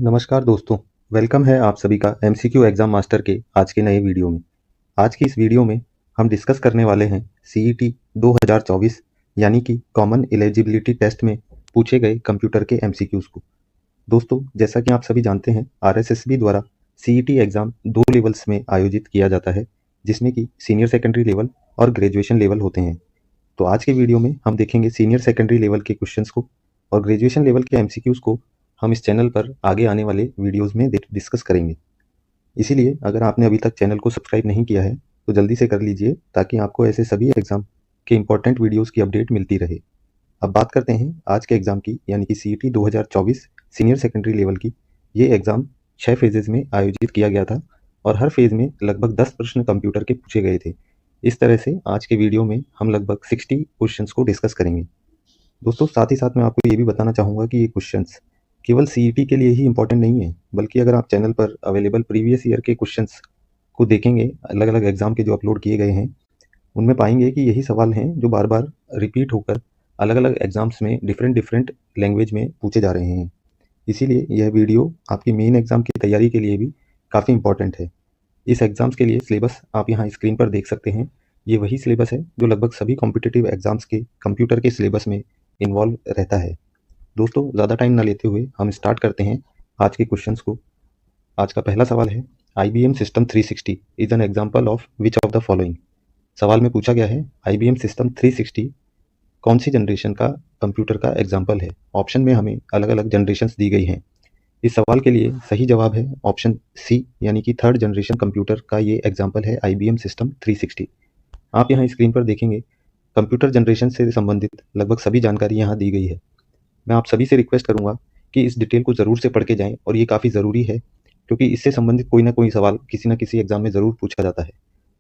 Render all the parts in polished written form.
नमस्कार दोस्तों, वेलकम है आप सभी का एमसीक्यू एग्ज़ाम मास्टर के आज के नए वीडियो में। आज की इस वीडियो में हम डिस्कस करने वाले हैं सीईटी 2024 यानी कि कॉमन एलिजिबिलिटी टेस्ट में पूछे गए कंप्यूटर के एमसीक्यूज़ को। दोस्तों, जैसा कि आप सभी जानते हैं, आरएसएसबी द्वारा सीईटी एग्ज़ाम 2 लेवल्स में आयोजित किया जाता है, जिसमें कि सीनियर सेकेंडरी लेवल और ग्रेजुएशन लेवल होते हैं। तो आज के वीडियो में हम देखेंगे सीनियर सेकेंडरी लेवल के क्वेश्चंस को और ग्रेजुएशन लेवल के एमसीक्यूज़ को हम इस चैनल पर आगे आने वाले वीडियोस में डिस्कस करेंगे। इसीलिए अगर आपने अभी तक चैनल को सब्सक्राइब नहीं किया है तो जल्दी से कर लीजिए ताकि आपको ऐसे सभी एग्ज़ाम के इंपॉर्टेंट वीडियोस की अपडेट मिलती रहे। अब बात करते हैं आज के एग्ज़ाम की, यानी कि सीईटी 2024 सीनियर सेकेंडरी लेवल की। ये एग्ज़ाम 6 फेजेज़ में आयोजित किया गया था और हर फेज़ में लगभग 10 प्रश्न कंप्यूटर के पूछे गए थे। इस तरह से आज के वीडियो में हम लगभग 60 क्वेश्चंस को डिस्कस करेंगे। दोस्तों, साथ ही साथ मैं आपको ये भी बताना चाहूँगा कि ये क्वेश्चंस केवल सीईटी के लिए ही इम्पोर्टेंट नहीं है, बल्कि अगर आप चैनल पर अवेलेबल प्रीवियस ईयर के क्वेश्चंस को देखेंगे, अलग-अलग एग्ज़ाम के जो अपलोड किए गए हैं, उनमें पाएंगे कि यही सवाल हैं जो बार-बार रिपीट होकर अलग-अलग एग्ज़ाम्स में डिफरेंट लैंग्वेज में पूछे जा रहे हैं। इसीलिए यह वीडियो आपकी मेन एग्ज़ाम की तैयारी के लिए भी काफ़ी इम्पोर्टेंट है। इस एग्ज़ाम्स के लिए सिलेबस आप यहाँ स्क्रीन पर देख सकते हैं। ये वही सिलेबस है जो लगभग सभी कॉम्पिटिटिव एग्ज़ाम्स के कंप्यूटर के सिलेबस में इन्वॉल्व रहता है। दोस्तों, ज़्यादा टाइम ना लेते हुए हम स्टार्ट करते हैं आज के क्वेश्चंस को। आज का पहला सवाल है, IBM system 360 is an example of which of the following. सवाल में पूछा गया है IBM सिस्टम 360 कौन सी जनरेशन का कंप्यूटर का एग्जाम्पल है। ऑप्शन में हमें अलग अलग जनरेशन्स दी गई हैं। इस सवाल के लिए सही जवाब है ऑप्शन सी, यानी कि थर्ड जनरेशन कंप्यूटर का ये एग्जाम्पल है IBM सिस्टम 360। आप यहाँ स्क्रीन पर देखेंगे कंप्यूटर जनरेशन से संबंधित लगभग सभी जानकारी यहाँ दी गई है। मैं आप सभी से रिक्वेस्ट करूंगा कि इस डिटेल को ज़रूर से पढ़ के जाएं और ये काफ़ी ज़रूरी है क्योंकि इससे संबंधित कोई ना कोई सवाल किसी न किसी एग्ज़ाम में ज़रूर पूछा जाता है।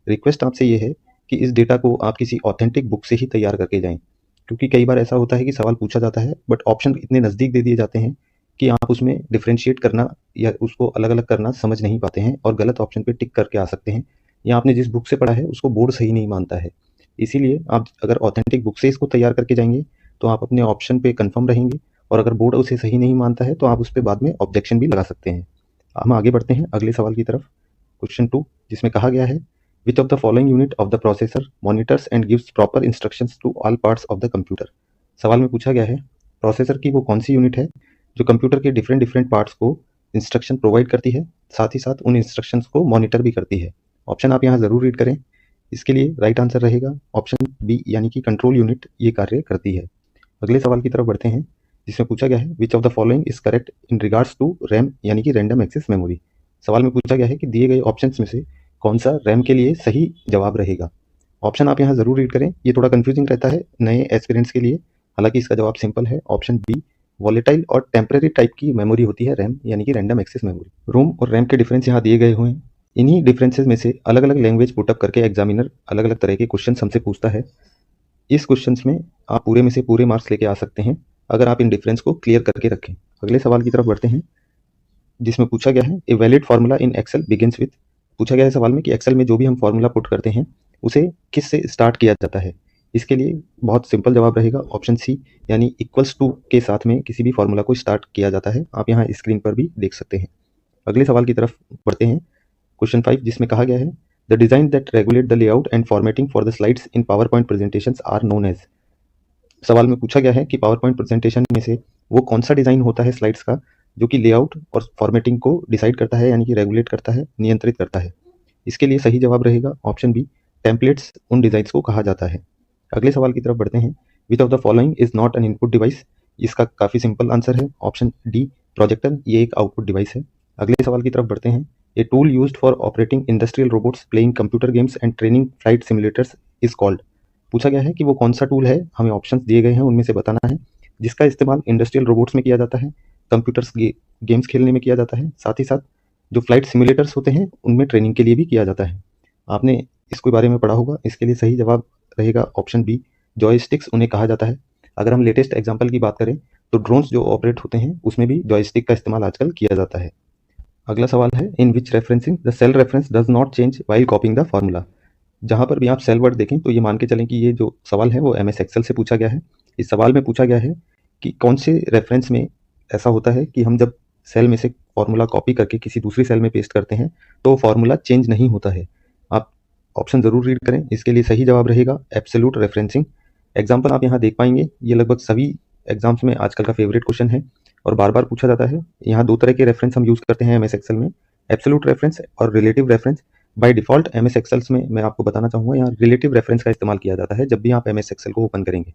रिक्वेस्ट आपसे ये है कि इस डेटा को आप किसी ऑथेंटिक बुक से ही तैयार करके जाएं, क्योंकि कई बार ऐसा होता है कि सवाल पूछा जाता है बट ऑप्शन इतने नज़दीक दे दिए जाते हैं कि आप उसमें डिफ्रेंशिएट करना या उसको अलग अलग करना समझ नहीं पाते हैं और गलत ऑप्शन पर टिक करके आ सकते हैं, या आपने जिस बुक से पढ़ा है उसको बोर्ड सही नहीं मानता है। इसीलिए आप अगर ऑथेंटिक बुक से इसको तैयार करके जाएंगे तो आप अपने ऑप्शन पे कंफर्म रहेंगे, और अगर बोर्ड उसे सही नहीं मानता है तो आप उस पर बाद में ऑब्जेक्शन भी लगा सकते हैं। हम आगे बढ़ते हैं अगले सवाल की तरफ। क्वेश्चन 2, जिसमें कहा गया है which of the following unit of the processor monitors and gives proper instructions to all parts of the computer. सवाल में पूछा गया है प्रोसेसर की वो कौन सी यूनिट है जो कंप्यूटर के डिफरेंट पार्ट्स को इंस्ट्रक्शन प्रोवाइड करती है, साथ ही साथ उन इंस्ट्रक्शंस को मॉनिटर भी करती है। ऑप्शन आप यहाँ ज़रूर रीड करें। इसके लिए राइट आंसर रहेगा ऑप्शन बी, यानी कि कंट्रोल यूनिट ये कार्य करती है। अगले सवाल की तरफ बढ़ते हैं, जिसमें पूछा गया है which of the following is correct in regards to RAM, यानी कि रैंडम एक्सेस मेमोरी। सवाल में पूछा गया है कि दिए गए ऑप्शंस में से कौन सा रैम के लिए सही जवाब रहेगा। ऑप्शन आप यहाँ ज़रूर रीड करें, ये थोड़ा कंफ्यूजिंग रहता है नए एस्पिरेंट्स के लिए, हालांकि इसका जवाब सिंपल है ऑप्शन बी, वॉलेटाइल और टेम्परेरी टाइप की मेमोरी होती है रैम, यानी कि रैंडम एक्सेस मेमोरी। रोम और रैम के डिफरेंस यहाँ दिए गए हुए हैं। इन्हीं डिफरेंसेस में से अलग अलग लैंग्वेज पुटअप करके एग्जामिनर अलग अलग तरह के क्वेश्चन हमसे पूछता है। इस क्वेश्चंस में आप पूरे में से पूरे मार्क्स लेके आ सकते हैं अगर आप इन डिफरेंस को क्लियर करके रखें। अगले सवाल की तरफ बढ़ते हैं, जिसमें पूछा गया है a valid formula in Excel begins with. पूछा गया है सवाल में कि एक्सेल में जो भी हम फार्मूला पुट करते हैं उसे किस से स्टार्ट किया जाता है। इसके लिए बहुत सिंपल जवाब रहेगा ऑप्शन सी, यानी इक्वल्स टू के साथ में किसी भी फार्मूला को स्टार्ट किया जाता है। आप यहाँ स्क्रीन पर भी देख सकते हैं। अगले सवाल की तरफ बढ़ते हैं, क्वेश्चन 5, जिसमें कहा गया है the design that regulate the layout and formatting for the slides in PowerPoint presentations are known as. सवाल में पूछा गया है कि पावर पॉइंट प्रेजेंटेशन में से वो कौन सा डिज़ाइन होता है स्लाइड्स का जो कि लेआउट और फॉर्मेटिंग को डिसाइड करता है, यानी कि रेगुलेट करता है, नियंत्रित करता है। इसके लिए सही जवाब रहेगा ऑप्शन बी, टेम्पलेट्स उन डिज़ाइंस को कहा जाता है। अगले सवाल की तरफ बढ़ते हैं, which of the following is not an input device. इसका काफ़ी सिंपल आंसर है ऑप्शन डी, प्रोजेक्टर, ये एक आउटपुट डिवाइस है। अगले सवाल की तरफ बढ़ते हैं, a tool used for operating industrial robots playing computer games and training flight simulators is called. पूछा गया है कि वो कौन सा टूल है, हमें ऑप्शंस दिए गए हैं उनमें से बताना है, जिसका इस्तेमाल इंडस्ट्रियल रोबोट्स में किया जाता है, कंप्यूटर्स गेम्स खेलने में किया जाता है, साथ ही साथ जो फ्लाइट सिमुलेटर्स होते हैं उनमें ट्रेनिंग के लिए भी किया जाता है। आपने इसके बारे में पढ़ा होगा। इसके लिए सही जवाब रहेगा ऑप्शन बी, जॉयस्टिक्स उन्हें कहा जाता है। अगर हम लेटेस्ट एग्जाम्पल की बात करें तो ड्रोन्स जो ऑपरेट होते हैं उसमें भी जॉयस्टिक का इस्तेमाल आजकल किया जाता है। अगला सवाल है, in which referencing the cell reference does not change while copying the formula. जहाँ पर भी आप सेल वर्ड देखें तो ये मान के चलें कि ये जो सवाल है वो MS एक्सेल से पूछा गया है। इस सवाल में पूछा गया है कि कौन से रेफरेंस में ऐसा होता है कि हम जब सेल में से फॉर्मूला कॉपी करके किसी दूसरी सेल में पेस्ट करते हैं तो फॉर्मूला चेंज नहीं होता है। आप ऑप्शन ज़रूर रीड करें। इसके लिए सही जवाब रहेगा एब्सोल्यूट रेफरेंसिंग। एग्जाम्पल आप यहाँ देख पाएंगे, ये लगभग सभी एग्जाम्स में आजकल का फेवरेट क्वेश्चन है और बार बार पूछा जाता है। यहाँ दो तरह के रेफरेंस हम यूज़ करते हैं एमएस एक्सेल में, एब्सोल्यूट रेफरेंस और relative reference. By default MS Excels में मैं आपको बताना चाहूँगा यहाँ रिलेटिव रेफरेंस का इस्तेमाल किया जाता है जब भी आप एमएस एक्सेल को ओपन करेंगे।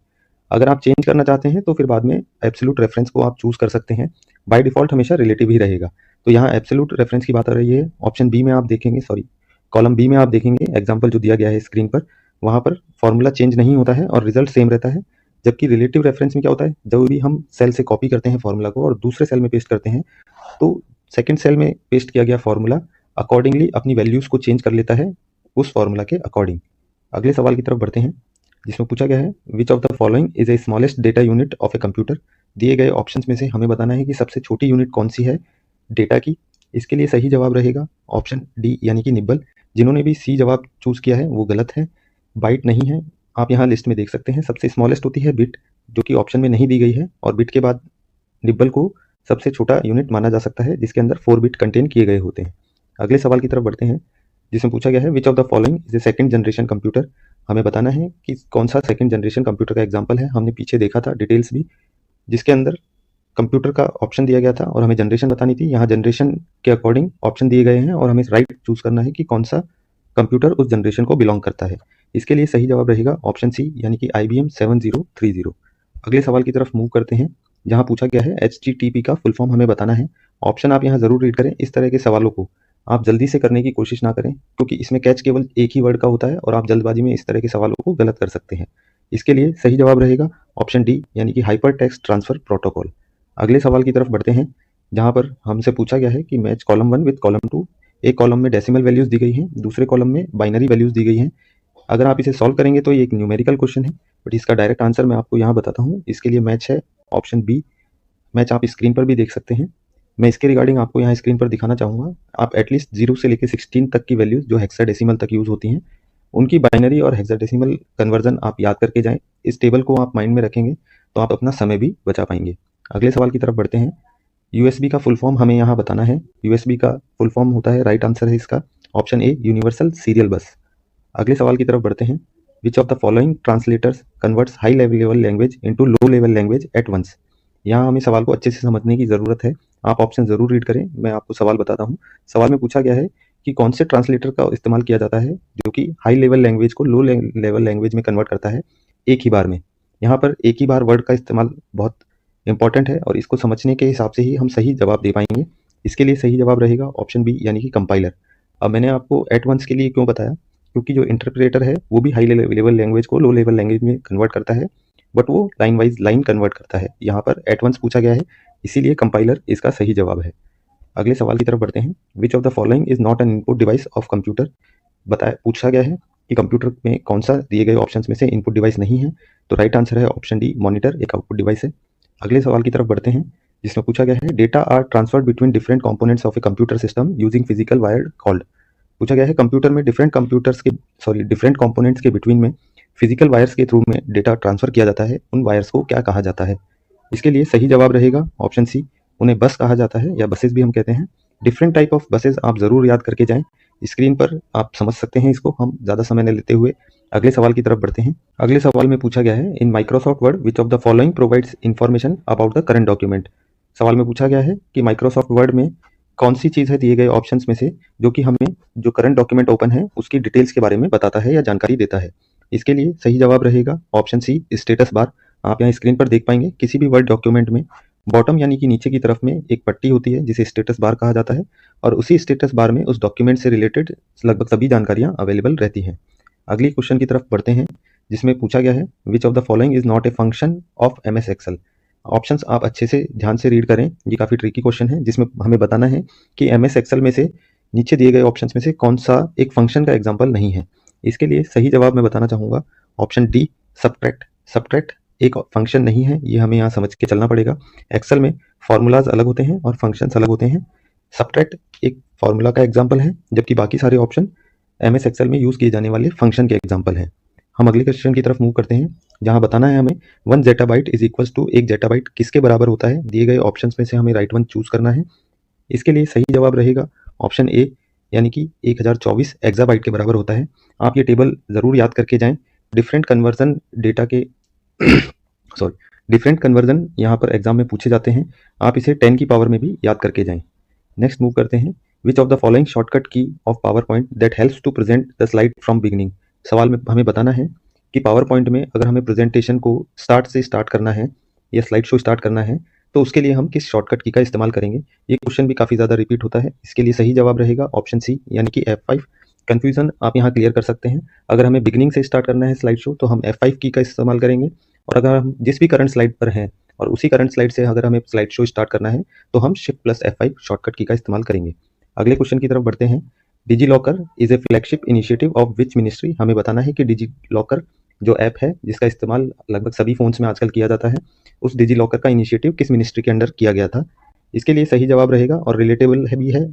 अगर आप चेंज करना चाहते हैं तो फिर बाद में एब्सोल्यूट रेफरेंस को आप चूज़ कर सकते हैं। बाय डिफ़ॉल्ट हमेशा रिलेटिव ही रहेगा। तो यहाँ एब्सोल्यूट रेफरेंस की बात आ रही है। ऑप्शन बी में आप देखेंगे, कॉलम बी में आप देखेंगे एग्जाम्पल जो दिया गया है स्क्रीन पर, वहाँ पर फॉर्मूला चेंज नहीं होता है और रिजल्ट सेम रहता है। जबकि रिलेटिव रेफरेंस में क्या होता है, जब भी हम सेल से कॉपी करते हैं फॉर्मूला को और दूसरे सेल में पेस्ट करते हैं तो सेकंड सेल में पेस्ट किया गया फॉर्मूला अकॉर्डिंगली अपनी वैल्यूज़ को चेंज कर लेता है उस फॉर्मूला के अकॉर्डिंग। अगले सवाल की तरफ बढ़ते हैं जिसमें पूछा गया है which of the following is a smallest data unit of a computer. दिए गए ऑप्शंस में से हमें बताना है कि सबसे छोटी यूनिट कौन सी है डेटा की। इसके लिए सही जवाब रहेगा ऑप्शन डी यानी कि निब्बल। जिन्होंने भी सी जवाब चूज़ किया है वो गलत है, बाइट नहीं है। आप यहाँ लिस्ट में देख सकते हैं सबसे स्मॉलेस्ट होती है बिट, जो कि ऑप्शन में नहीं दी गई है, और बिट के बाद निब्बल को सबसे छोटा यूनिट माना जा सकता है जिसके अंदर 4 बिट कंटेन किए गए होते हैं। अगले सवाल की तरफ बढ़ते हैं जिसमें पूछा गया है which of the following is a second generation computer. हमें बताना है कि कौन सा सेकंड जनरेशन कंप्यूटर का एग्जांपल है। हमने पीछे देखा था डिटेल्स भी, जिसके अंदर कंप्यूटर का ऑप्शन दिया गया था और हमें जनरेशन बतानी थी। यहाँ जनरेशन के अकॉर्डिंग ऑप्शन दिए गए हैं और हमें राइट चूज़ करना है कि कौन सा कंप्यूटर उस जनरेशन को बिलोंग करता है। इसके लिए सही जवाब रहेगा ऑप्शन सी यानी कि IBM 7030। अगले सवाल की तरफ मूव करते हैं जहाँ पूछा गया है HTTP का फुल फॉर्म हमें बताना है। ऑप्शन आप यहाँ ज़रूर रीड करें। इस तरह के सवालों को आप जल्दी से करने की कोशिश ना करें क्योंकि इसमें कैच केवल एक ही वर्ड का होता है और आप जल्दबाजी में इस तरह के सवालों को गलत कर सकते हैं। इसके लिए सही जवाब रहेगा ऑप्शन डी यानी कि हाइपर टेक्स्ट ट्रांसफर प्रोटोकॉल। अगले सवाल की तरफ बढ़ते हैं जहाँ पर हमसे पूछा गया है कि मैच कॉलम 1 विद कॉलम 2। एक कॉलम में डेसिमल वैल्यूज़ दी गई हैं, दूसरे कॉलम में बाइनरी वैल्यूज़ दी गई हैं। अगर आप इसे सॉल्व करेंगे तो ये एक न्यूमेरिकल क्वेश्चन है, बट इसका डायरेक्ट आंसर मैं आपको यहाँ बताता हूँ। इसके लिए मैच है ऑप्शन बी। मैच आप स्क्रीन पर भी देख सकते हैं। मैं इसके रिगार्डिंग आपको यहाँ स्क्रीन पर दिखाना चाहूँगा। आप एटलीस्ट 0 से लेकर 16 तक की वैल्यूज़ जो हेक्साडेसिमल तक यूज़ होती हैं उनकी बाइनरी और हेक्साडेसिमल कन्वर्जन आप याद करके जाएँ। इस टेबल को आप माइंड में रखेंगे तो आप अपना समय भी बचा पाएंगे। अगले सवाल की तरफ बढ़ते हैं। USB का फुल फॉर्म हमें यहाँ बताना है। USB का फुल फॉर्म होता है, राइट आंसर है इसका ऑप्शन ए यूनिवर्सल सीरियल बस। अगले सवाल की तरफ बढ़ते हैं। Which of the following translators converts high level language into low level language at once. यहाँ हमें सवाल को अच्छे से समझने की ज़रूरत है। आप ऑप्शन ज़रूर रीड करें। मैं आपको सवाल बताता हूँ। सवाल में पूछा गया है कि कौन से ट्रांसलेटर का इस्तेमाल किया जाता है जो कि हाई लेवल लैंग्वेज को लो लेवल लैंग्वेज में कन्वर्ट करता है एक ही बार में। यहाँ पर एक ही बार वर्ड का इस्तेमाल बहुत इंपॉर्टेंट है और इसको समझने के हिसाब से ही हम सही जवाब दे पाएंगे। इसके लिए सही जवाब रहेगा ऑप्शन बी यानी कि कंपाइलर। अब मैंने आपको एट वंस के लिए क्यों बताया, क्योंकि जो इंटरप्रेटर है वो भी हाई लेवल लैंग्वेज को लो लेवल लैंग्वेज में कन्वर्ट करता है, बट वो लाइन वाइज लाइन कन्वर्ट करता है। यहाँ पर एट वंस पूछा गया है, इसीलिए कंपाइलर इसका सही जवाब है। अगले सवाल की तरफ बढ़ते हैं। Which of the following is not an input device of computer. पूछा गया है कि कंप्यूटर में कौन सा दिए गए ऑप्शन में से इनपुट डिवाइस नहीं है, तो राइट आंसर है ऑप्शन डी मॉनिटर, एक आउटपुट डिवाइस है। अगले सवाल की तरफ बढ़ते हैं जिसमें पूछा गया है data are transferred between different components of a computer system using physical wire called. पूछा गया है कंप्यूटर में डिफरेंट कंपोनेंट्स के बिटवीन में फिजिकल वायर्स के थ्रू में डेटा ट्रांसफर किया जाता है, उन वायर्स को क्या कहा जाता है। इसके लिए सही जवाब रहेगा ऑप्शन सी, उन्हें बस कहा जाता है या बसेस भी हम कहते हैं। डिफरेंट टाइप ऑफ बसेस आप ज़रूर याद करके जाएं। स्क्रीन पर आप समझ सकते हैं इसको, हम ज़्यादा समय न लेते हुए अगले सवाल की तरफ बढ़ते हैं। अगले सवाल में पूछा गया है in Microsoft word which of the following provides information about the current document. सवाल में पूछा गया है कि माइक्रोसॉफ्ट वर्ड में कौन सी चीज़ है दिए गए ऑप्शंस में से जो कि हमें जो करंट डॉक्यूमेंट ओपन है उसकी डिटेल्स के बारे में बताता है या जानकारी देता है। इसके लिए सही जवाब रहेगा ऑप्शन सी स्टेटस बार। आप यहाँ स्क्रीन पर देख पाएंगे किसी भी वर्ड डॉक्यूमेंट में बॉटम यानी कि नीचे की तरफ में एक पट्टी होती है जिसे स्टेटस बार कहा जाता है और उसी स्टेटस बार में उस डॉक्यूमेंट से रिलेटेड लगभग सभी जानकारियाँ अवेलेबल रहती हैं। अगली क्वेश्चन की तरफ बढ़ते हैं जिसमें पूछा गया है which of the following is not a function of MS Excel. Options आप अच्छे से ध्यान से रीड करें, ये काफ़ी ट्रिकी क्वेश्चन है जिसमें हमें बताना है कि MS एक्सेल में से नीचे दिए गए ऑप्शंस में से कौन सा एक फंक्शन का एग्जाम्पल नहीं है। इसके लिए सही जवाब मैं बताना चाहूँगा ऑप्शन डी सब्ट्रैक्ट। सब्ट्रैक्ट एक फंक्शन नहीं है, ये हमें यहाँ समझ के चलना पड़ेगा। एक्सेल में फार्मूलाज अलग होते हैं और फंक्शंस अलग होते हैं। सब्ट्रैक्ट एक फार्मूला का एग्जाम्पल है जबकि बाकी सारे ऑप्शन MS एक्सेल में यूज़ किए जाने वाले फंक्शन के एग्जाम्पल हैं। हम अगले क्वेश्चन की तरफ मूव करते हैं जहां बताना है हमें 1 zettabyte is equals to 1 zettabyte किसके बराबर होता है। दिए गए ऑप्शंस में से हमें राइट वन चूज करना है। इसके लिए सही जवाब रहेगा ऑप्शन ए, यानी कि 1024 एक्साबाइट के बराबर होता है। आप ये टेबल ज़रूर याद करके जाएं। डिफरेंट कन्वर्जन डेटा के सॉरी डिफरेंट कन्वर्जन यहाँ पर एग्जाम में पूछे जाते हैं। आप इसे 10 की पावर में भी याद करके जाएं। नेक्स्ट मूव करते हैं, which of the following shortcut key of PowerPoint that helps to present the slide from beginning. सवाल में हमें बताना है कि पावर पॉइंट में अगर हमें प्रेजेंटेशन को स्टार्ट से स्टार्ट करना है या स्लाइड शो स्टार्ट करना है तो उसके लिए हम किस शॉर्टकट की का इस्तेमाल करेंगे। ये क्वेश्चन भी काफ़ी ज़्यादा रिपीट होता है। इसके लिए सही जवाब रहेगा ऑप्शन सी, यानी कि F5। कन्फ्यूजन आप यहाँ क्लियर कर सकते हैं। अगर हमें बिगिनिंग से स्टार्ट करना है स्लाइड शो तो हम F5 की का इस्तेमाल करेंगे, और अगर हम जिस भी करंट स्लाइड पर हैं और उसी करंट स्लाइड से अगर हमें स्लाइड शो स्टार्ट करना है तो हम शिफ्ट प्लस F5 शॉर्टकट की का इस्तेमाल करेंगे। अगले क्वेश्चन की तरफ बढ़ते हैं। DigiLocker is a flagship initiative of which ministry. हमें बताना है कि डिजी लॉकर जो ऐप है जिसका इस्तेमाल लगभग सभी फोन्स में आजकल किया जाता है, उस डिजी लॉकर का इनिशिएटिव किस मिनिस्ट्री के अंडर किया गया था। इसके लिए सही जवाब रहेगा, और रिलेटेबल है भी है,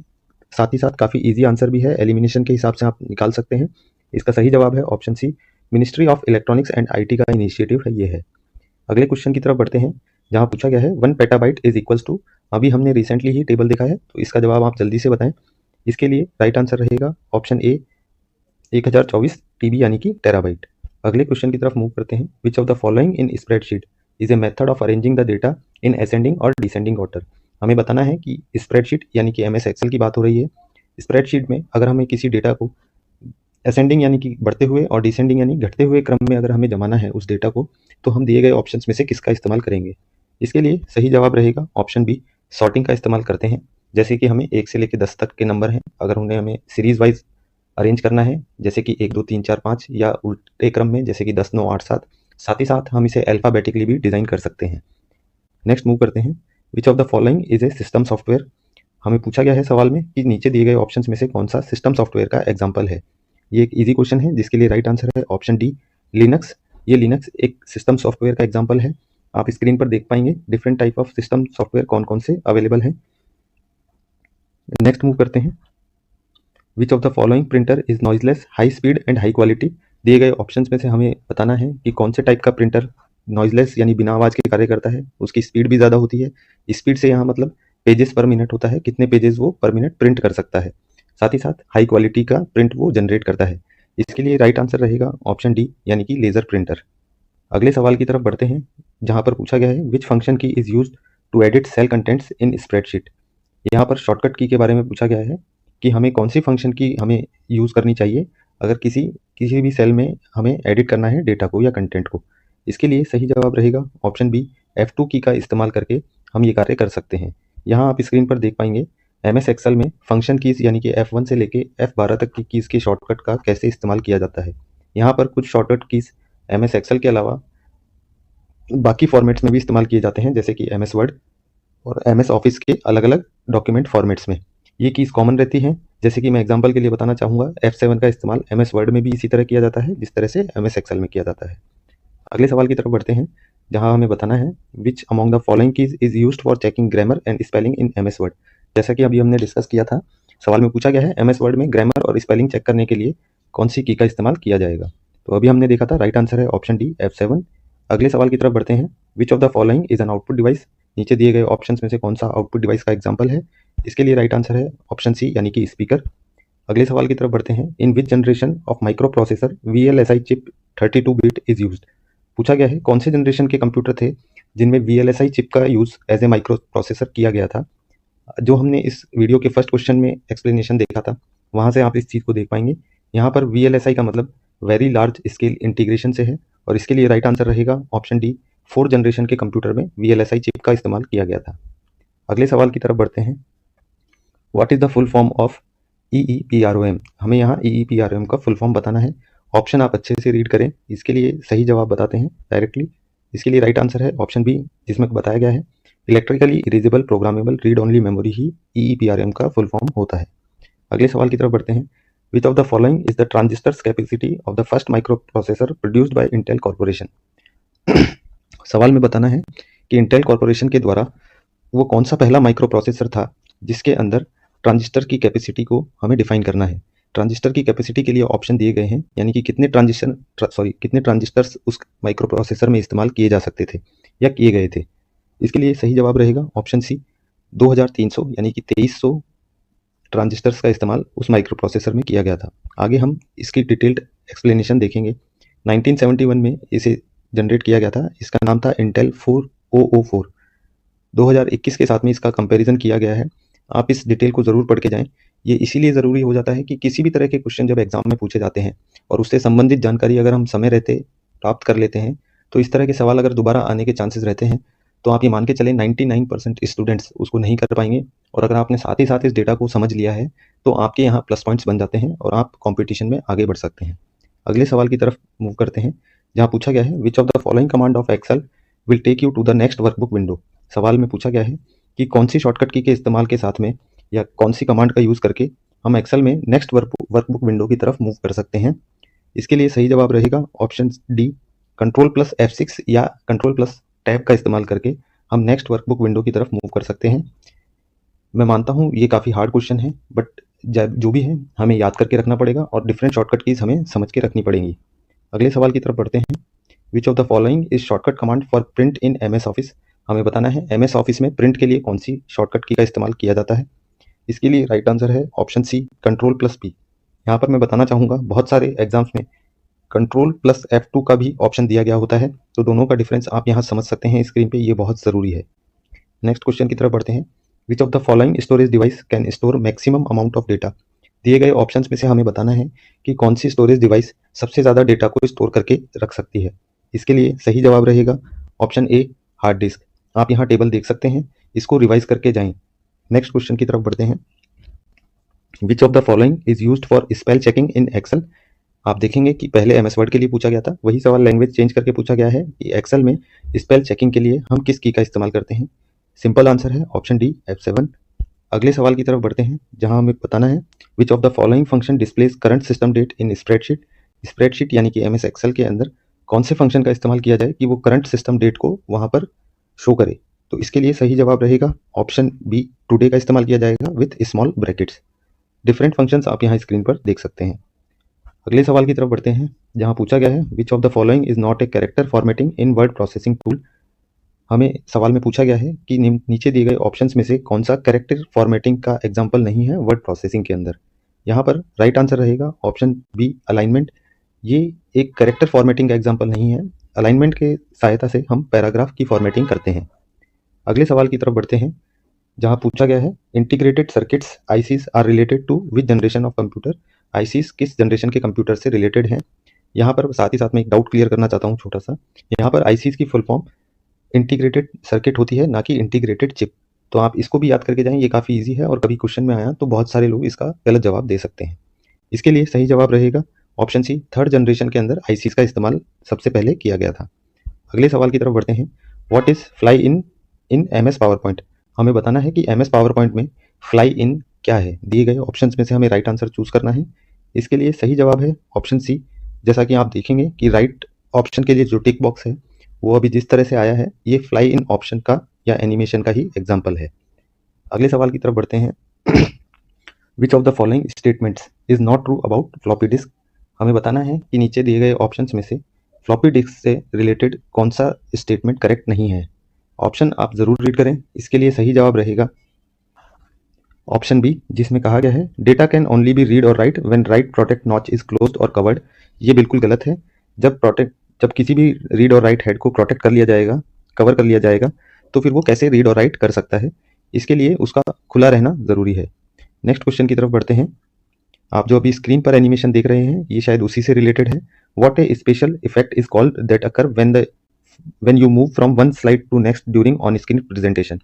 साथ ही साथ काफ़ी ईजी आंसर भी है, एलिमिनेशन के हिसाब से आप निकाल सकते हैं। इसका सही जवाब है option C, ministry of electronics and IT का इनिशिएटिव है, ये है। अगले क्वेश्चन की तरफ बढ़ते हैं, जहाँ पूछा गया है 1 पेटाबाइट इज इक्वल्स टू। अभी हमने रिसेंटली ही टेबल देखा है, तो इसका जवाब आप जल्दी से बताएं। इसके लिए राइट आंसर रहेगा ऑप्शन ए, 1024 TB यानी कि टेराबाइट। अगले क्वेश्चन की तरफ मूव करते हैं, which of the following in spreadsheet is a method of arranging the data in ascending और डिसेंडिंग ऑर्डर। हमें बताना है कि स्प्रेडशीट यानी कि MS एक्सेल की बात हो रही है। स्प्रेडशीट में अगर हमें किसी डेटा को असेंडिंग यानी कि बढ़ते हुए और डिसेंडिंग यानी घटते हुए क्रम में अगर हमें जमाना है उस डेटा को, तो हम दिए गए ऑप्शंस में से किसका इस्तेमाल करेंगे। इसके लिए सही जवाब रहेगा ऑप्शन बी, सॉर्टिंग का इस्तेमाल करते हैं। जैसे कि हमें 1 से लेकर 10 तक के नंबर हैं, अगर उन्हें हमें सीरीज वाइज अरेंज करना है, जैसे कि 1 2 3 4 5, या उल्टे क्रम में जैसे कि 10 9 8 7, साथ ही साथ हम इसे अल्फ़ाबेटिकली भी डिज़ाइन कर सकते हैं। नेक्स्ट मूव करते हैं, which of the following is a system software. हमें पूछा गया है सवाल में कि नीचे दिए गए ऑप्शंस में से कौन सा सिस्टम सॉफ्टवेयर का एग्जाम्पल है। ये एक इजी क्वेश्चन है, जिसके लिए राइट आंसर है ऑप्शन डी, लिनक्स। ये लिनक्स एक सिस्टम सॉफ्टवेयर का एग्जाम्पल है। आप स्क्रीन पर देख पाएंगे different type of system software कौन कौन से अवेलेबल हैं। नेक्स्ट मूव करते हैं, which of the following printer is noiseless, high speed and high quality. दिए गए ऑप्शंस में से हमें बताना है कि कौन से टाइप का प्रिंटर नॉइजलेस यानी बिना आवाज़ के कार्य करता है, उसकी स्पीड भी ज़्यादा होती है। स्पीड से यहाँ मतलब पेजेस पर मिनट होता है, कितने पेजेस वो पर मिनट प्रिंट कर सकता है। साथ ही साथ हाई क्वालिटी का प्रिंट वो जनरेट करता है। इसके लिए राइट आंसर रहेगा ऑप्शन डी, यानी कि लेज़र प्रिंटर। अगले सवाल की तरफ बढ़ते हैं, जहाँ पर पूछा गया है which function key is used to edit cell contents in spreadsheet. यहाँ पर शॉर्टकट की के बारे में पूछा गया है कि हमें कौन सी फंक्शन की हमें यूज़ करनी चाहिए अगर किसी भी सेल में हमें एडिट करना है डेटा को या कंटेंट को। इसके लिए सही जवाब रहेगा ऑप्शन बी, F2 की का इस्तेमाल करके हम ये कार्य कर सकते हैं। यहाँ आप स्क्रीन पर देख पाएंगे MS एक्सेल में फंक्शन कीज़ यानी कि F1 से लेके F12 तक की कीज़ के शॉर्टकट का कैसे इस्तेमाल किया जाता है। यहाँ पर कुछ शॉर्टकट कीज़ MS एक्सेल के अलावा बाकी फॉर्मेट्स में भी इस्तेमाल किए जाते हैं, जैसे कि MS वर्ड और MS ऑफिस के अलग अलग डॉक्यूमेंट फॉर्मेट्स में ये कीज़ कॉमन रहती हैं। जैसे कि मैं एग्जांपल के लिए बताना चाहूँगा, F7 का इस्तेमाल MS वर्ड में भी इसी तरह किया जाता है जिस तरह से MS एक्सेल में किया जाता है। अगले सवाल की तरफ बढ़ते हैं, जहाँ हमें बताना है which among the following keys is used for checking grammar and spelling in MS word. जैसा कि अभी हमने डिस्कस किया था, सवाल में पूछा गया है MS वर्ड में ग्रामर और स्पेलिंग चेक करने के लिए कौन सी की का इस्तेमाल किया जाएगा। तो अभी हमने देखा था, राइट आंसर है ऑप्शन डी, F7। अगले सवाल की तरफ बढ़ते हैं, which of the following is an output device. नीचे दिए गए ऑप्शंस में से कौन सा आउटपुट डिवाइस का एग्जाम्पल है। इसके लिए राइट आंसर है ऑप्शन सी, यानी कि स्पीकर। अगले सवाल की तरफ बढ़ते हैं, in which generation of microprocessor VLSI chip 32 bit is used. पूछा गया है कौन से जनरेशन के कंप्यूटर थे जिनमें VLSI चिप का use as a microprocessor किया गया था। जो हमने इस वीडियो के फर्स्ट क्वेश्चन में एक्सप्लेनेशन देखा था, वहाँ से आप इस चीज़ को देख पाएंगे। यहाँ पर VLSI का मतलब वेरी लार्ज स्केल इंटीग्रेशन से है, और इसके लिए राइट आंसर रहेगा ऑप्शन डी, 4th जनरेशन के कंप्यूटर में VLSI चिप का इस्तेमाल किया गया था। अगले सवाल की तरफ बढ़ते हैं, what is the full form of EEPROM। हमें यहाँ EEPROM का फुल फॉर्म बताना है। ऑप्शन आप अच्छे से रीड करें, इसके लिए सही जवाब बताते हैं डायरेक्टली। इसके लिए राइट आंसर है ऑप्शन बी, जिसमें बताया गया है electrically erasable programmable read only memory ही EEPROM का फुल फॉर्म होता है। अगले सवाल की तरफ बढ़ते हैं, which of the following is the transistors capacity of the first microprocessor produced by Intel corporation. सवाल में बताना है कि इंटेल कॉर्पोरेशन के द्वारा वो कौन सा पहला माइक्रो प्रोसेसर था जिसके अंदर ट्रांजिस्टर की कैपेसिटी को हमें डिफाइन करना है। ट्रांजिस्टर की कैपेसिटी के लिए ऑप्शन दिए गए हैं, यानी कि कितने ट्रांजिस्टर्स उस माइक्रो प्रोसेसर में इस्तेमाल किए जा सकते थे या किए गए थे। इसके लिए सही जवाब रहेगा ऑप्शन सी, 2300 यानी कि 2300 ट्रांजिस्टर्स का इस्तेमाल उस माइक्रो प्रोसेसर में किया गया था। आगे हम इसकी डिटेल्ड एक्सप्लेनेशन देखेंगे। 1971 में इसे जनरेट किया गया था। इसका नाम था इंटेल 4004। 2021 के साथ में इसका कंपैरिजन किया गया है। आप इस डिटेल को ज़रूर पढ़ के जाएं। ये इसीलिए ज़रूरी हो जाता है कि किसी भी तरह के क्वेश्चन जब एग्जाम में पूछे जाते हैं और उससे संबंधित जानकारी अगर हम समय रहते प्राप्त कर लेते हैं तो इस तरह के सवाल अगर दोबारा आने के चांसेस रहते हैं तो आप ये मान के चलें 99% स्टूडेंट्स उसको नहीं कर पाएंगे। और अगर आपने साथ ही साथ इस डेटा को समझ लिया है तो आपके यहाँ प्लस पॉइंट्स बन जाते हैं और आप कॉम्पिटिशन में आगे बढ़ सकते हैं। अगले सवाल की तरफ मूव करते हैं, जहाँ पूछा गया है which of the following command of Excel will take you to the next workbook window. सवाल में पूछा गया है कि कौन सी शॉर्टकट की के इस्तेमाल के साथ में या कौन सी कमांड का यूज़ करके हम एक्सेल में नेक्स्ट वर्कबुक विंडो की तरफ मूव कर सकते हैं। इसके लिए सही जवाब रहेगा option D, control plus F6 या कंट्रोल प्लस टैब का इस्तेमाल करके हम नेक्स्ट वर्कबुक विंडो की तरफ मूव कर सकते हैं। मैं मानता हूँ ये काफ़ी हार्ड क्वेश्चन है, बट जो भी है हमें याद करके रखना पड़ेगा और डिफरेंट शॉर्टकट कीज हमें समझ के रखनी पड़ेंगी। अगले सवाल की तरफ बढ़ते हैं। Which of the following is shortcut command for print in MS office. हमें बताना है MS ऑफिस में प्रिंट के लिए कौन सी शॉर्टकट की का इस्तेमाल किया जाता है। इसके लिए राइट आंसर है option C, control plus P। यहाँ पर मैं बताना चाहूँगा बहुत सारे एग्जाम्स में कंट्रोल प्लस F2 का भी ऑप्शन दिया गया होता है, तो दोनों का डिफरेंस आप यहाँ समझ सकते हैं स्क्रीन पे, ये बहुत ज़रूरी है। नेक्स्ट क्वेश्चन की तरफ बढ़ते हैं। Which of the following storage device can store maximum amount of data. दिए गए ऑप्शंस में से हमें बताना है कि कौन सी स्टोरेज डिवाइस सबसे ज़्यादा डेटा को स्टोर करके रख सकती है। इसके लिए सही जवाब रहेगा ऑप्शन ए, हार्ड डिस्क। आप यहाँ टेबल देख सकते हैं, इसको रिवाइज करके जाएं। नेक्स्ट क्वेश्चन की तरफ बढ़ते हैं। Which of the following is used for spell checking in Excel. आप देखेंगे कि पहले MS वर्ड के लिए पूछा गया था, वही सवाल लैंग्वेज चेंज करके पूछा गया है कि एक्सेल में स्पेल चेकिंग के लिए हम किस की का इस्तेमाल करते हैं। सिंपल आंसर है ऑप्शन डी, F7। अगले सवाल की तरफ बढ़ते हैं, जहां हमें बताना है which of the following function displays current system date in spreadsheet. Spreadsheet यानी कि MS एक्सेल के अंदर कौन से फंक्शन का इस्तेमाल किया जाए कि वो करंट सिस्टम डेट को वहां पर शो करे। तो इसके लिए सही जवाब रहेगा ऑप्शन बी, टुडे का इस्तेमाल किया जाएगा with small brackets. Different functions आप यहाँ स्क्रीन पर देख सकते हैं। अगले सवाल की तरफ बढ़ते हैं, जहां पूछा गया है which of the following is not a character formatting in word processing tool. हमें सवाल में पूछा गया है कि नीचे दिए गए ऑप्शंस में से कौन सा कैरेक्टर फॉर्मेटिंग का एग्जाम्पल नहीं है वर्ड प्रोसेसिंग के अंदर। यहाँ पर राइट आंसर रहेगा ऑप्शन बी, अलाइनमेंट। ये एक कैरेक्टर फॉर्मेटिंग का एग्जाम्पल नहीं है। अलाइनमेंट के सहायता से हम पैराग्राफ की फॉर्मेटिंग करते हैं। अगले सवाल की तरफ बढ़ते हैं, जहाँ पूछा गया है integrated circuits ICs are related to which generation of computer. ICs किस जनरेशन के कंप्यूटर से रिलेटेड हैं। यहाँ पर साथ ही साथ मैं एक डाउट क्लियर करना चाहता हूँ छोटा सा। यहाँ पर ICs की फुल फॉर्म इंटीग्रेटेड सर्किट होती है, ना कि इंटीग्रेटेड चिप। तो आप इसको भी याद करके जाएं, ये काफ़ी इजी है और कभी क्वेश्चन में आया तो बहुत सारे लोग इसका गलत जवाब दे सकते हैं। इसके लिए सही जवाब रहेगा ऑप्शन सी, थर्ड जनरेशन के अंदर ICs का इस्तेमाल सबसे पहले किया गया था। अगले सवाल की तरफ बढ़ते हैं। What is fly in in MS power point. हमें बताना है कि MS पावर पॉइंट में फ्लाई इन क्या है। दिए गए ऑप्शंस में से हमें राइट आंसर चूज करना है। इसके लिए सही जवाब है ऑप्शन सी। जैसा कि आप देखेंगे कि राइट ऑप्शन के लिए जो टिक बॉक्स है वो अभी जिस तरह से आया है, ये फ्लाई इन ऑप्शन का या एनिमेशन का ही एग्जाम्पल है। अगले सवाल की तरफ बढ़ते हैं। Which of the following statements is not true about floppy disk. हमें बताना है कि नीचे दिए गए ऑप्शंस में से फ्लॉपी डिस्क से रिलेटेड कौन सा स्टेटमेंट करेक्ट नहीं है। ऑप्शन आप ज़रूर रीड करें। इसके लिए सही जवाब रहेगा ऑप्शन बी, जिसमें कहा गया है data can only be read और write when write protect notch is closed और कवर्ड। ये बिल्कुल गलत है। जब किसी भी रीड और राइट हेड को प्रोटेक्ट कर लिया जाएगा, कवर कर लिया जाएगा, तो फिर वो कैसे रीड और राइट कर सकता है। इसके लिए उसका खुला रहना ज़रूरी है। नेक्स्ट क्वेश्चन की तरफ बढ़ते हैं। आप जो अभी स्क्रीन पर एनिमेशन देख रहे हैं ये शायद उसी से रिलेटेड है। What a special effect is called that occur when you move from one slide to next during on screen presentation.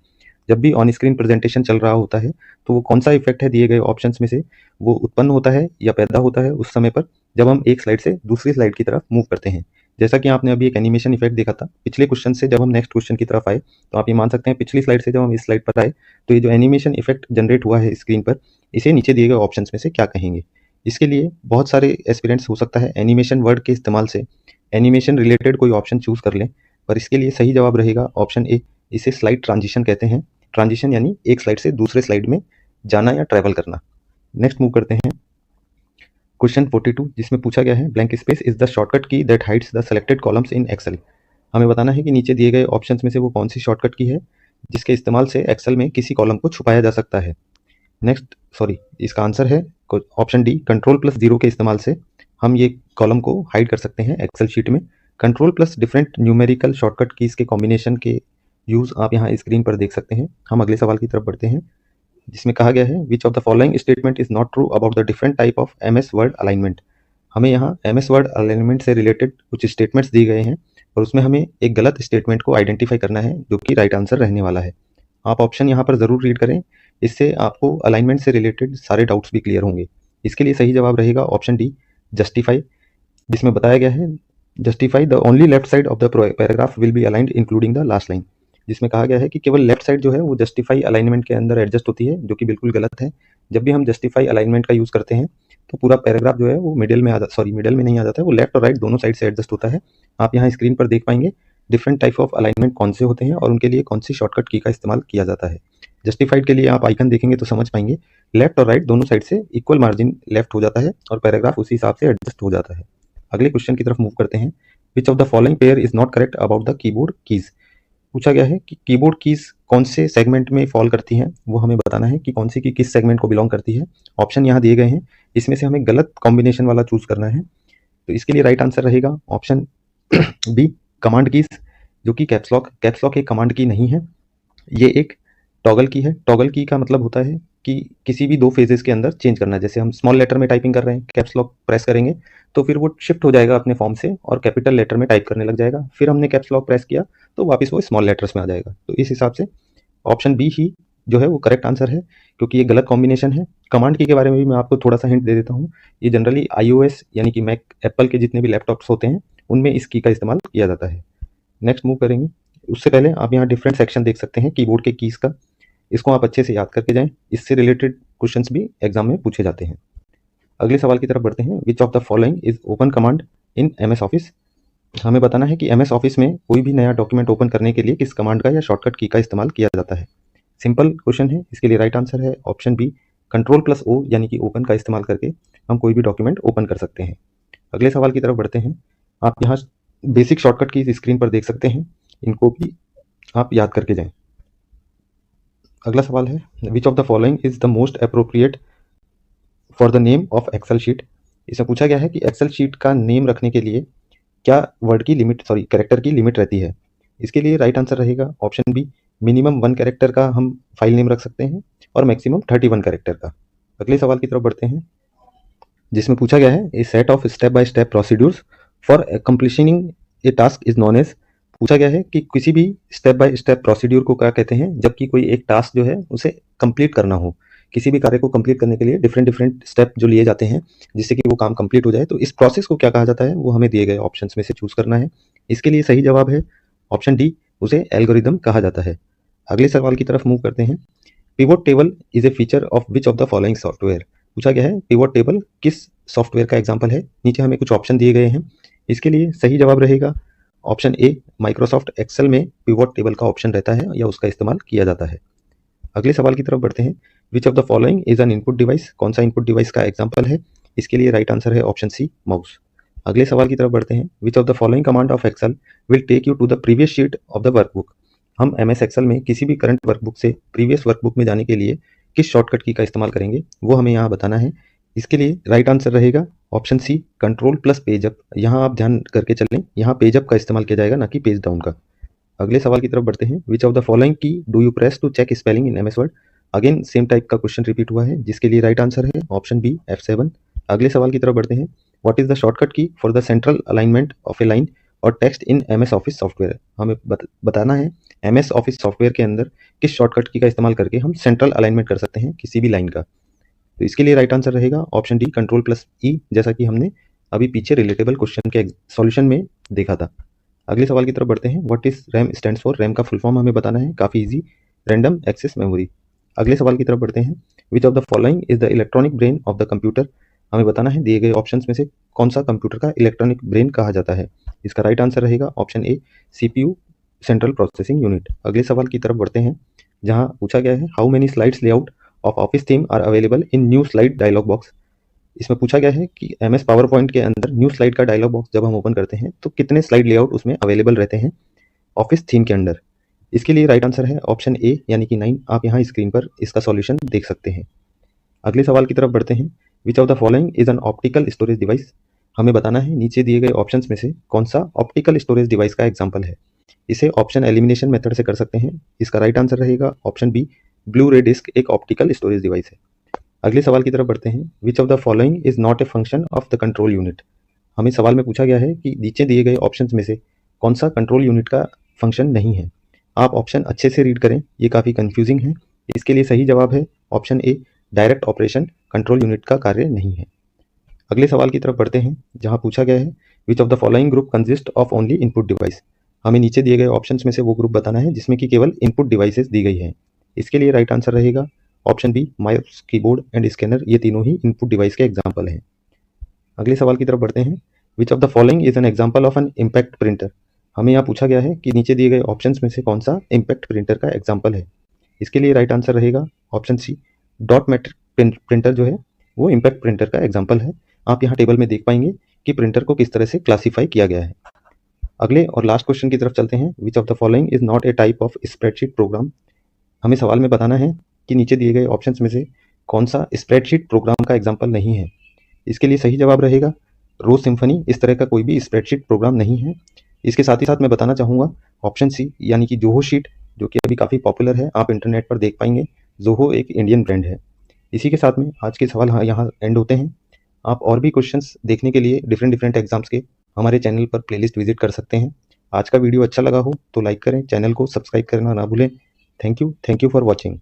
जब भी ऑन स्क्रीन प्रेजेंटेशन चल रहा होता है तो वो कौन सा इफेक्ट है दिए गए ऑप्शंस में से वो उत्पन्न होता है या पैदा होता है उस समय पर जब हम एक स्लाइड से दूसरी स्लाइड की तरफ मूव करते हैं। जैसा कि आपने अभी एक एनिमेशन इफेक्ट देखा था पिछले क्वेश्चन से, जब हम नेक्स्ट क्वेश्चन की तरफ आए तो आप ये मान सकते हैं पिछली स्लाइड से जब हम इस स्लाइड पर आए तो ये जो एनिमेशन इफेक्ट जनरेट हुआ है स्क्रीन पर, इसे नीचे दिए गए ऑप्शंस में से क्या कहेंगे। इसके लिए बहुत सारे एस्पिरेंट्स हो सकता है एनिमेशन वर्ड के इस्तेमाल से एनिमेशन रिलेटेड कोई ऑप्शन चूज कर लें, पर इसके लिए सही जवाब रहेगा ऑप्शन ए। इसे स्लाइड ट्रांजिशन कहते हैं। ट्रांजिशन यानी एक स्लाइड से दूसरे स्लाइड में जाना या ट्रैवल करना। नेक्स्ट मूव करते हैं क्वेश्चन 42, जिसमें पूछा गया है blank space is the shortcut key that hides the selected columns in Excel. हमें बताना है कि नीचे दिए गए ऑप्शंस में से वो कौन सी शॉर्टकट की है जिसके इस्तेमाल से एक्सेल में किसी कॉलम को छुपाया जा सकता है। इसका आंसर है ऑप्शन डी, कंट्रोल+0 के इस्तेमाल से हम ये कॉलम को हाइड कर सकते हैं एक्सेल शीट में। Control plus different numerical shortcut keys के कॉम्बिनेशन के यूज़ आप यहाँ स्क्रीन पर देख सकते हैं। हम अगले सवाल की तरफ बढ़ते हैं, जिसमें कहा गया है which of the following statement is not true about the different type of MS word alignment. हमें यहाँ MS वर्ड अलाइनमेंट से रिलेटेड कुछ स्टेटमेंट्स दिए गए हैं और उसमें हमें एक गलत स्टेटमेंट को आइडेंटिफाई करना है जो कि राइट आंसर रहने वाला है। आप ऑप्शन यहाँ पर ज़रूर रीड करें, इससे आपको अलाइनमेंट से रिलेटेड सारे डाउट्स भी क्लियर होंगे। इसके लिए सही जवाब रहेगा ऑप्शन डी, जस्टिफाई, जिसमें बताया गया है justify the only left side of the paragraph will be aligned including the last line. जिसमें कहा गया है कि केवल लेफ्ट साइड जो है वो जस्टिफाई अलाइनमेंट के अंदर एडजस्ट होती है, जो कि बिल्कुल गलत है। जब भी हम जस्टिफाई अलाइनमेंट का यूज़ करते हैं तो पूरा पैराग्राफ जो है वो मिडिल में नहीं आ जाता है, वो लेफ्ट और राइट दोनों साइड से एडजस्ट होता है। आप यहाँ स्क्रीन पर देख पाएंगे डिफरेंट टाइप ऑफ अलाइनमेंट कौन से होते हैं और उनके लिए कौन सी शॉर्टकट की का इस्तेमाल किया जाता है। जस्टिफाइड के लिए आप आइकन देखेंगे तो समझ पाएंगे लेफ्ट और राइट दोनों साइड से इक्वल मार्जिन लेफ्ट हो जाता है और पैराग्राफ उसी हिसाब से एडजस्ट हो जाता है। अगले क्वेश्चन की तरफ मूव करते हैं। Which of the following pair is not correct about the keyboard keys. पूछा गया है कि कीबोर्ड कीज कौन से सेगमेंट में फॉल करती हैं, वो हमें बताना है कि कौन सी की किस सेगमेंट को बिलोंग करती है। ऑप्शन यहाँ दिए गए हैं, इसमें से हमें गलत कॉम्बिनेशन वाला चूज करना है। तो इसके लिए राइट आंसर रहेगा ऑप्शन बी, कमांड कीज, जो कि कैप्सलॉक एक कमांड की नहीं है, ये एक टॉगल की है। टॉगल की का मतलब होता है कि किसी भी दो फेजेस के अंदर चेंज करना। जैसे हम स्मॉल लेटर में टाइपिंग कर रहे हैं, कैप्स लॉक प्रेस करेंगे तो फिर वो शिफ्ट हो जाएगा अपने फॉर्म से और कैपिटल लेटर में टाइप करने लग जाएगा। फिर हमने कैप्स लॉक प्रेस किया तो वापस वो स्मॉल लेटर्स में आ जाएगा। तो इस हिसाब से ऑप्शन बी ही जो है वो करेक्ट आंसर है, क्योंकि ये गलत कॉम्बिनेशन है। कमांड की के बारे में भी मैं आपको थोड़ा सा हिंट दे देता हूँ। ये जनरली iOS यानी कि मैक एप्पल के जितने भी लैपटॉप्स होते हैं उनमें इस की का इस्तेमाल किया जाता है। नेक्स्ट मूव करेंगे, उससे पहले आप यहाँ डिफरेंट सेक्शन देख सकते हैं कीबोर्ड के कीज का, इसको आप अच्छे से याद करके जाएं, इससे रिलेटेड क्वेश्चंस भी एग्जाम में पूछे जाते हैं। अगले सवाल की तरफ बढ़ते हैं। Which of the following is open command in MS office. हमें बताना है कि MS ऑफिस में कोई भी नया डॉक्यूमेंट ओपन करने के लिए किस कमांड का या शॉर्टकट की का इस्तेमाल किया जाता है। सिंपल क्वेश्चन है, इसके लिए राइट आंसर है ऑप्शन बी, कंट्रोल+O यानी कि ओपन का इस्तेमाल करके हम कोई भी डॉक्यूमेंट ओपन कर सकते हैं। अगले सवाल की तरफ बढ़ते हैं। आप यहाँ बेसिक शॉर्टकट की स्क्रीन पर देख सकते हैं, इनको भी आप याद करके जाएं। अगला सवाल है, which of the following is the most appropriate for the name of Excel sheet. इसमें पूछा गया है कि एक्सेल शीट का नेम रखने के लिए क्या वर्ड की लिमिट कैरेक्टर की लिमिट रहती है। इसके लिए राइट आंसर रहेगा ऑप्शन बी, मिनिमम 1 कैरेक्टर का हम फाइल नेम रख सकते हैं और मैक्सिमम 31 कैरेक्टर का। अगले सवाल की तरफ बढ़ते हैं, जिसमें पूछा गया है a set of step by step procedures for completioning a task is known as. पूछा गया है कि किसी भी स्टेप बाय स्टेप प्रोसीड्यूर को क्या कहते हैं, जबकि कोई एक टास्क जो है उसे कंप्लीट करना हो। किसी भी कार्य को कंप्लीट करने के लिए डिफरेंट स्टेप जो लिए जाते हैं जिससे कि वो काम कंप्लीट हो जाए, तो इस प्रोसेस को क्या कहा जाता है वो हमें दिए गए ऑप्शंस में से चूज करना है। इसके लिए सही जवाब है ऑप्शन डी, उसे एल्गोरिदम कहा जाता है। अगले सवाल की तरफ मूव करते हैं। Pivot table is a feature of which of the following software. पूछा गया है पिवोट टेबल किस सॉफ्टवेयर का एग्जाम्पल है। नीचे हमें कुछ ऑप्शन दिए गए हैं, इसके लिए सही जवाब रहेगा ऑप्शन ए, माइक्रोसॉफ्ट एक्सेल में पिवोट टेबल का ऑप्शन रहता है या उसका इस्तेमाल किया जाता है। अगले सवाल की तरफ बढ़ते हैं। Which of the following is an input device. कौन सा इनपुट डिवाइस का एग्जाम्पल है। इसके लिए राइट आंसर है ऑप्शन सी, माउस। अगले सवाल की तरफ बढ़ते हैं। Which of the following command of Excel will take you to the previous sheet of the workbook. हम MS एक्सेल में किसी भी करंट वर्कबुक से प्रीवियस वर्कबुक में जाने के लिए किस शॉर्टकट की का इस्तेमाल करेंगे वो हमें यहाँ बताना है। इसके लिए राइट आंसर रहेगा ऑप्शन सी, कंट्रोल+पेजअप। यहाँ आप ध्यान करके चलें, यहाँ पेजअप का इस्तेमाल किया जाएगा, ना कि पेज डाउन का। अगले सवाल की तरफ बढ़ते हैं। Which of the following key do you press to check spelling in MS Word. Again same type का क्वेश्चन रिपीट हुआ है, जिसके लिए राइट आंसर है ऑप्शन बी, F7। अगले सवाल की तरफ बढ़ते हैं। What is the shortcut key for the central alignment of a line और text in MS Office software. हमें बताना है MS ऑफिस सॉफ्टवेयर के अंदर किस शॉर्टकट की का इस्तेमाल करके हम सेंट्रल अलाइनमेंट कर सकते हैं किसी भी लाइन का। तो इसके लिए राइट आंसर रहेगा ऑप्शन डी, कंट्रोल+E, जैसा कि हमने अभी पीछे रिलेटेबल क्वेश्चन के सॉल्यूशन में देखा था। अगले सवाल की तरफ बढ़ते हैं। What is RAM stands for. RAM का फुल फॉर्म हमें बताना है, काफ़ी इजी, रैंडम एक्सेस मेमोरी। अगले सवाल की तरफ बढ़ते हैं। Which of the following is the electronic brain of the computer. हमें बताना है दिए गए ऑप्शंस में से कौन सा कंप्यूटर का इलेक्ट्रॉनिक ब्रेन कहा जाता है। इसका राइट आंसर रहेगा option A, CPU, central processing unit. अगले सवाल की तरफ बढ़ते हैं, जहां पूछा गया है how many slides layout of Office theme are available in new slide dialog box. इसमें पूछा गया है कि MS पावर पॉइंट के अंदर न्यू स्लाइड का डायलॉग बॉक्स जब हम ओपन करते हैं तो कितने स्लाइड लेआउट उसमें अवेलेबल रहते हैं ऑफिस थीम के अंदर। इसके लिए राइट आंसर है ऑप्शन ए यानी कि 9। आप यहाँ स्क्रीन पर इसका सॉल्यूशन देख सकते हैं। अगले सवाल की तरफ बढ़ते हैं। Which of the following is an optical storage device. हमें बताना है नीचे दिए गए ऑप्शंस में से कौन सा ऑप्टिकल स्टोरेज डिवाइस का एग्जाम्पल है। इसे ऑप्शन एलिमिनेशन मेथड से कर सकते हैं। इसका राइट आंसर रहेगा ऑप्शन बी, ब्लू रे डिस्क एक ऑप्टिकल स्टोरेज डिवाइस है। अगले सवाल की तरफ बढ़ते हैं। Which of the following is not a function of the control unit. हमें सवाल में पूछा गया है कि नीचे दिए गए ऑप्शंस में से कौन सा कंट्रोल यूनिट का फंक्शन नहीं है। आप ऑप्शन अच्छे से रीड करें, ये काफ़ी कंफ्यूजिंग है। इसके लिए सही जवाब है option A, direct operation control unit का कार्य नहीं है। अगले सवाल की तरफ बढ़ते हैं, जहां पूछा गया है which of the following group consist of only input device. हमें नीचे दिए गए ऑप्शंस में से वो ग्रुप बताना है जिसमें कि केवल इनपुट डिवाइसेस दी गई है। इसके लिए राइट आंसर रहेगा option B, mouse, keyboard and scanner. ये तीनों ही इनपुट डिवाइस के एग्जाम्पल हैं। अगले सवाल की तरफ बढ़ते हैं। Which of the following is an example of an impact printer. हमें यहाँ पूछा गया है कि नीचे दिए गए ऑप्शंस में से कौन सा इम्पैक्ट प्रिंटर का एग्जाम्पल है। इसके लिए राइट आंसर रहेगा option C, dot matrix printer जो है वो इम्पैक्ट प्रिंटर का एग्जाम्पल है। आप यहाँ टेबल में देख पाएंगे कि प्रिंटर को किस तरह से क्लासीफाई किया गया है। अगले और लास्ट क्वेश्चन की तरफ चलते हैं। Which of the following is not A type of spreadsheet programme. हमें सवाल में बताना है कि नीचे दिए गए ऑप्शंस में से कौन सा स्प्रेडशीट प्रोग्राम का एग्जाम्पल नहीं है। इसके लिए सही जवाब रहेगा रोज सिम्फनी। इस तरह का कोई भी स्प्रेडशीट प्रोग्राम नहीं है। इसके साथ ही साथ मैं बताना चाहूँगा ऑप्शन सी यानी कि जोहो शीट, जो कि अभी काफ़ी पॉपुलर है, आप इंटरनेट पर देख पाएंगे। जोहो एक इंडियन ब्रांड है। इसी के साथ में आज के सवाल यहाँ एंड होते हैं। आप और भी क्वेश्चंस देखने के लिए डिफरेंट एग्जाम्स के हमारे चैनल पर प्लेलिस्ट विजिट कर सकते हैं। आज का वीडियो अच्छा लगा हो तो लाइक करें, चैनल को सब्सक्राइब करना ना भूलें। Thank you for watching.